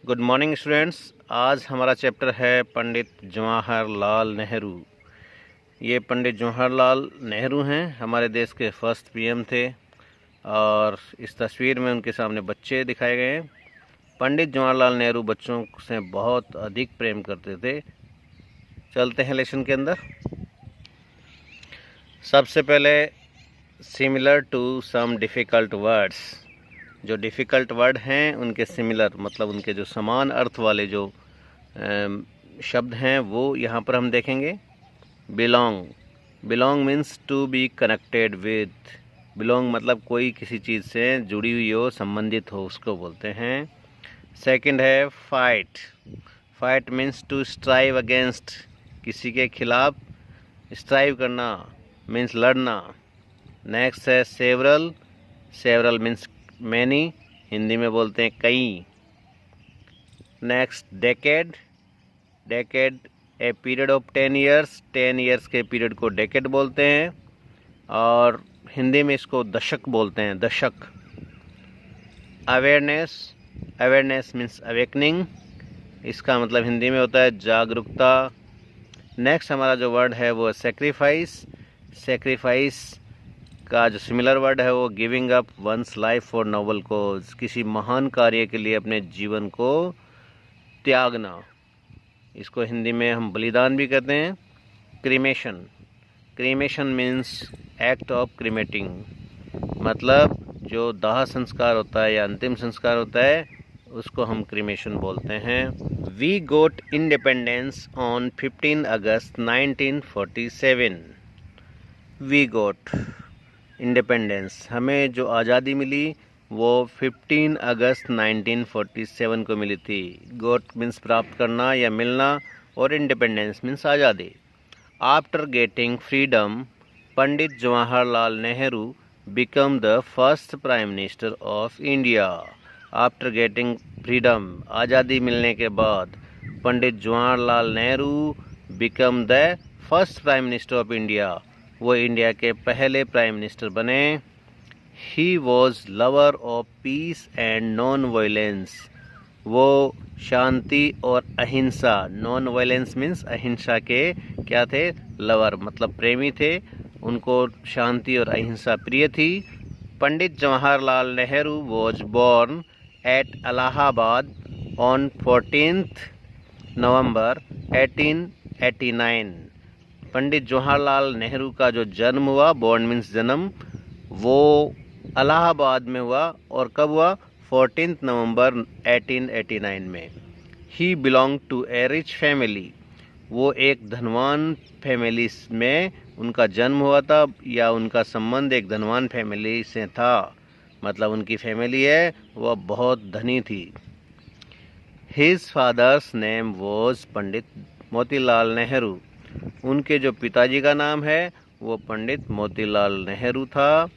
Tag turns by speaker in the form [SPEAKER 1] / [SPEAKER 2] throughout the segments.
[SPEAKER 1] Good morning students. आज हमारा chapter है पंडित जवाहरलाल नेहरू। ये पंडित जवाहरलाल नेहरू हैं, हमारे देश के फर्स्ट पीएम थे और इस तस्वीर में उनके सामने बच्चे दिखाए गए हैं। पंडित जवाहरलाल नेहरू बच्चों से बहुत अधिक प्रेम करते थे। चलते हैं लेसन के अंदर। सबसे पहले similar to some difficult words. जो डिफ़िकल्ट वर्ड हैं उनके सिमिलर मतलब उनके जो समान अर्थ वाले जो शब्द हैं वो यहाँ पर हम देखेंगे। Belong, belong means to be connected with. Belong मतलब कोई किसी चीज़ से जुड़ी हुई हो, संबंधित हो, उसको बोलते हैं। सेकंड है fight. Fight means to strive against, किसी के खिलाफ स्ट्राइव करना मीन्स लड़ना। नेक्स्ट है several. Several means many, Hindi में बोलते हैं कई। Next decade. Decade a period of 10 years. 10 years के पीरियड को डेकेड बोलते हैं और हिंदी में इसको दशक बोलते हैं, दशक। अवेयरनेस। अवेयरनेस मीन्स अवेकनिंग, इसका मतलब हिंदी में होता है जागरूकता। नेक्स्ट हमारा जो वर्ड है वो सेक्रीफाइस। सेक्रीफाइस का जो सिमिलर वर्ड है वो giving up one's life for noble cause, किसी महान कार्य के लिए अपने जीवन को त्यागना, इसको हिंदी में हम बलिदान भी कहते हैं। Cremation. Cremation means act of cremating, मतलब जो दाह संस्कार होता है या अंतिम संस्कार होता है उसको हम क्रीमेशन बोलते हैं। We got independence on 15 August 1947। We got independence, हमें जो आज़ादी मिली वो 15 अगस्त 1947 को मिली थी। गोट मीन्स प्राप्त करना या मिलना और इंडिपेंडेंस मीन्स आज़ादी। After getting freedom, Pandit Jawaharlal Nehru become the first prime minister of India. After getting freedom, आज़ादी मिलने के बाद Pandit Jawaharlal Nehru become the first prime minister of India, वो इंडिया के पहले प्राइम मिनिस्टर बने। He was lover of peace and non violence, वो शांति और अहिंसा, नॉन वायलेंस मीन्स अहिंसा के क्या थे, लवर मतलब प्रेमी थे, उनको शांति और अहिंसा प्रिय थी। Pandit Jawaharlal Nehru was born at Allahabad on 14 नवंबर 1889। पंडित जवाहरलाल नेहरू का जो जन्म हुआ, बॉर्न मीन्स जन्म, वो इलाहाबाद में हुआ और कब हुआ, 14 नवंबर 1889 में। He belong to a rich family, वो एक धनवान फैमिली में उनका जन्म हुआ था या उनका संबंध एक धनवान फैमिली से था, मतलब उनकी फैमिली है वह बहुत धनी थी। हिज फादर्स नेम वॉज पंडित मोतीलाल नेहरू, उनके जो पिताजी का नाम है वो पंडित मोतीलाल नेहरू था।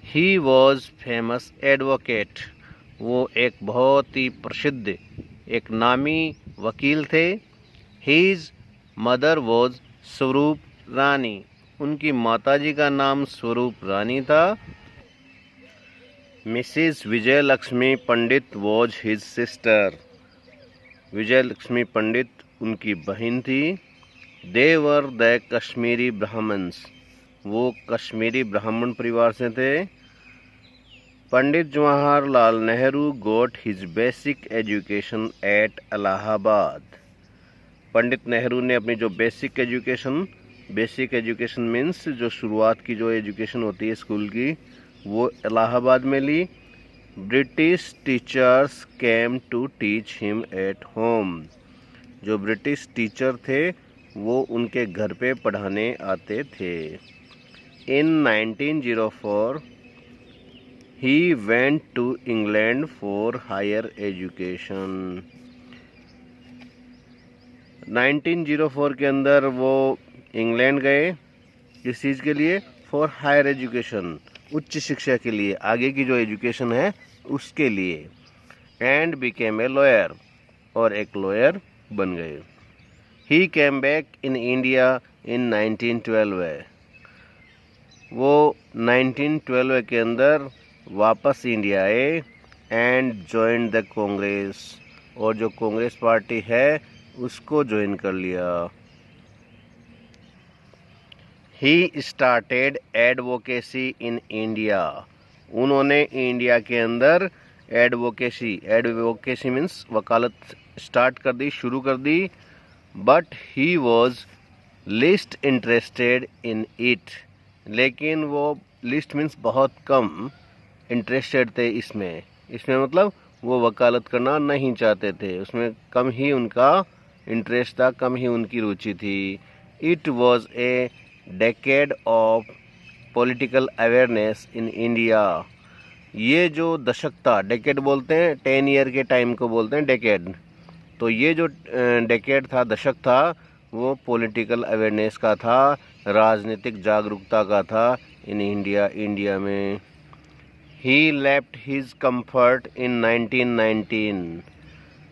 [SPEAKER 1] ही वॉज फेमस एडवोकेट, वो एक बहुत ही प्रसिद्ध एक नामी वकील थे। हीज मदर वॉज स्वरूप रानी, उनकी माताजी का नाम स्वरूप रानी था। Mrs Vijay Lakshmi Pandit was his sister, Vijay Lakshmi Pandit उनकी बहन थी। They were the Kashmiri Brahmins, वो कश्मीरी ब्राह्मण परिवार से थे। Pandit Jawaharlal Nehru got his basic education at Allahabad, Pandit Nehru ने अपनी जो बेसिक एजुकेशन मीन्स जो शुरुआत की जो एजुकेशन होती है स्कूल की, वो इलाहाबाद में ली। British teachers came to teach him at home, जो ब्रिटिश टीचर थे वो उनके घर पे पढ़ाने आते थे। In 1904 he went to England for higher education, 1904 के अंदर वो इंग्लैंड गए, किस चीज़ के लिए, फॉर हायर एजुकेशन, उच्च शिक्षा के लिए, आगे की जो एजुकेशन है उसके लिए। एंड बिकेम ए लॉयर, और एक लॉयर बन गए। ही came back in India in 1912, वो 1912 के अंदर वापस इंडिया आए एंड जॉइंड द कांग्रेस, और जो कांग्रेस पार्टी है उसको ज्वाइन कर लिया। He started advocacy in India. उन्होंने इंडिया के अंदर एडवोकेसी मीन्स वकालत स्टार्ट कर दी, शुरू कर दी। But he was least interested in it. लेकिन वो लिस्ट मीन्स बहुत कम इंटरेस्टेड थे इसमें मतलब वो वकालत करना नहीं चाहते थे, उसमें कम ही उनका इंटरेस्ट था, कम ही उनकी रुचि थी। It was a decade of political awareness in India. ये जो दशक था, डेकेड बोलते हैं 10 ईयर के टाइम को बोलते हैं डेकेड, तो ये जो डेकेड था, दशक था, वो पॉलिटिकल अवेयरनेस का था, राजनीतिक जागरूकता का था इन इंडिया में। ही लेफ्ट हिज कंफर्ट इन 1919।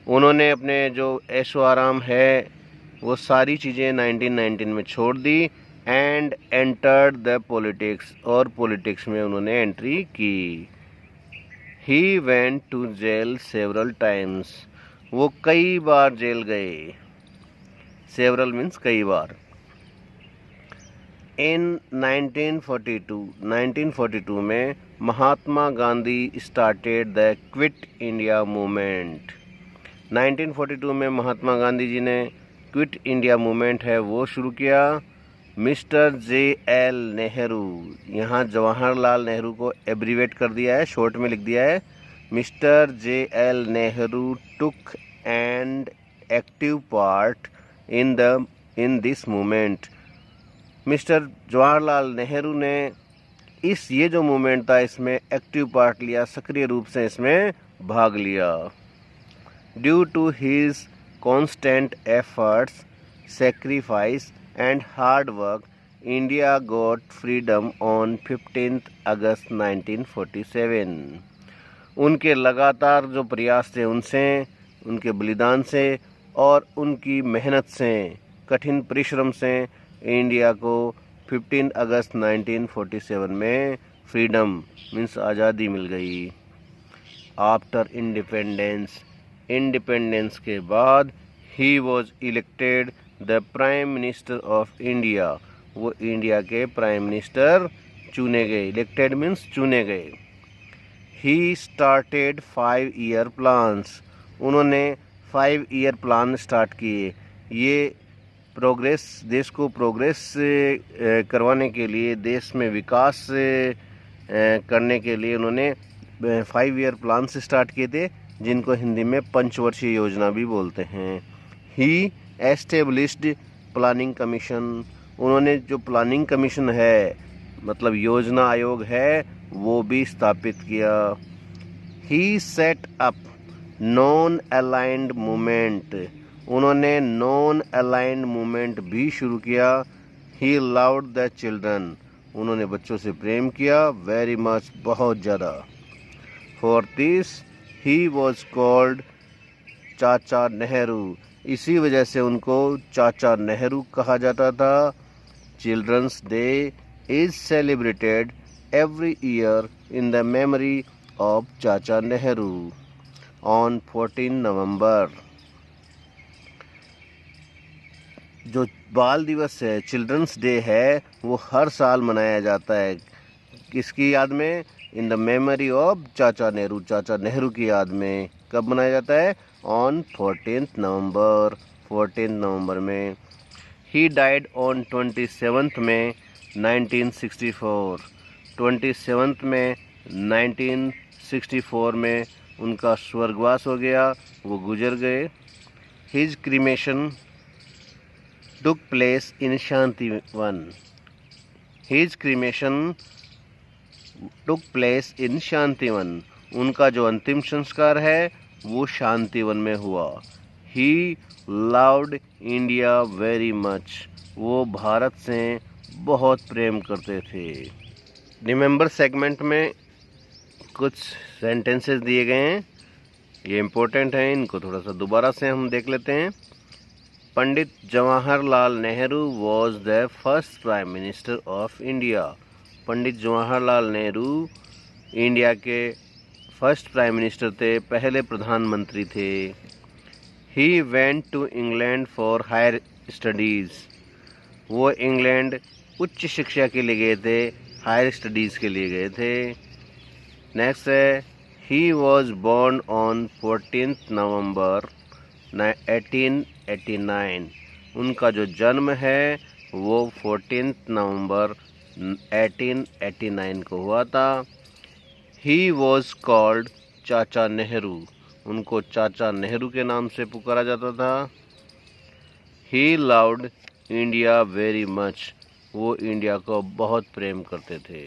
[SPEAKER 1] उन्होंने अपने जो ऐशो आराम है वो सारी चीज़ें 1919 में छोड़ दी। एंड एंटर्ड द पॉलिटिक्स, और पॉलिटिक्स में उन्होंने एंट्री की। He went to jail several times. वो कई बार जेल गए, सेवरल मीन्स कई बार। इन 1942 में Mahatma Gandhi started the quit India movement. 1942 में महात्मा गांधी जी ने क्विट इंडिया मूवमेंट है वो शुरू किया। मिस्टर JL नेहरू, यहाँ जवाहरलाल नेहरू को एब्रीवेट कर दिया है, शॉर्ट में लिख दिया है। Mister JL Nehru took and active part in this movement. Mister Jawaharlal Nehru ने ये जो मूवमेंट था इसमें एक्टिव पार्ट लिया, सक्रिय रूप से इसमें भाग लिया। Due to his constant efforts, sacrifice and hard work, India got freedom on 15 August 1947। उनके लगातार जो प्रयास थे उनसे, उनके बलिदान से और उनकी मेहनत से, कठिन परिश्रम से इंडिया को 15 अगस्त 1947 में फ्रीडम मीन्स आज़ादी मिल गई। आफ्टर इंडिपेंडेंस के बाद he was elected the prime minister of India. वो इंडिया के प्राइम मिनिस्टर चुने गए, इलेक्टेड मीन्स चुने गए। He started 5 year plans. उन्होंने 5 ईयर प्लान स्टार्ट किए। ये प्रोग्रेस, देश को प्रोग्रेस करवाने के लिए, देश में विकास करने के लिए उन्होंने 5 ईयर प्लान से स्टार्ट किए थे, जिनको हिंदी में पंचवर्षीय योजना भी बोलते हैं। ही एस्टेब्लिश्ड प्लानिंग कमीशन। उन्होंने जो प्लानिंग कमीशन है मतलब योजना आयोग है वो भी स्थापित किया। He set up non aligned movement. उन्होंने नॉन अलाइंड मूवमेंट भी शुरू किया। He loved the children. उन्होंने बच्चों से प्रेम किया, वेरी मच, बहुत ज़्यादा। For this he was called Chacha Nehru. इसी वजह से उनको चाचा नेहरू कहा जाता था। Children's day is celebrated every year in the memory of Chacha Nehru on 14 नवंबर। जो बाल दिवस है, चिल्ड्रंस डे है, वो हर साल मनाया जाता है। किसकी याद में? इन the memory of Chacha Nehru, चाचा नेहरू की याद में। कब मनाया जाता है? ऑन 14 नवंबर, 14 नवंबर में। ही डाइड ऑन 27 में 1964। 27 में 1964 में उनका स्वर्गवास हो गया, वो गुजर गए। His cremation took place in Shantivan. His cremation took place in Shantivan. उनका जो अंतिम संस्कार है वो शांतिवन में हुआ। He loved India very much. वो भारत से बहुत प्रेम करते थे। रिमेंबर सेगमेंट में कुछ सेंटेंसेस दिए गए हैं, ये इम्पोर्टेंट हैं, इनको थोड़ा सा दोबारा से हम देख लेते हैं। Pandit Jawaharlal Nehru was the first prime minister of India. Pandit Jawaharlal Nehru India के फर्स्ट प्राइम मिनिस्टर थे, पहले प्रधानमंत्री थे। He went to England for higher studies. वो इंग्लैंड उच्च शिक्षा के लिए गए थे, हायर स्टडीज़ के लिए गए थे। नेक्स्ट है ही वॉज बॉर्न ऑन 14 नवंबर 1889। उनका जो जन्म है वो 14 नवंबर 1889 को हुआ था। ही वॉज कॉल्ड चाचा नेहरू। उनको चाचा नेहरू के नाम से पुकारा जाता था। He loved India very much. वो इंडिया को बहुत प्रेम करते थे।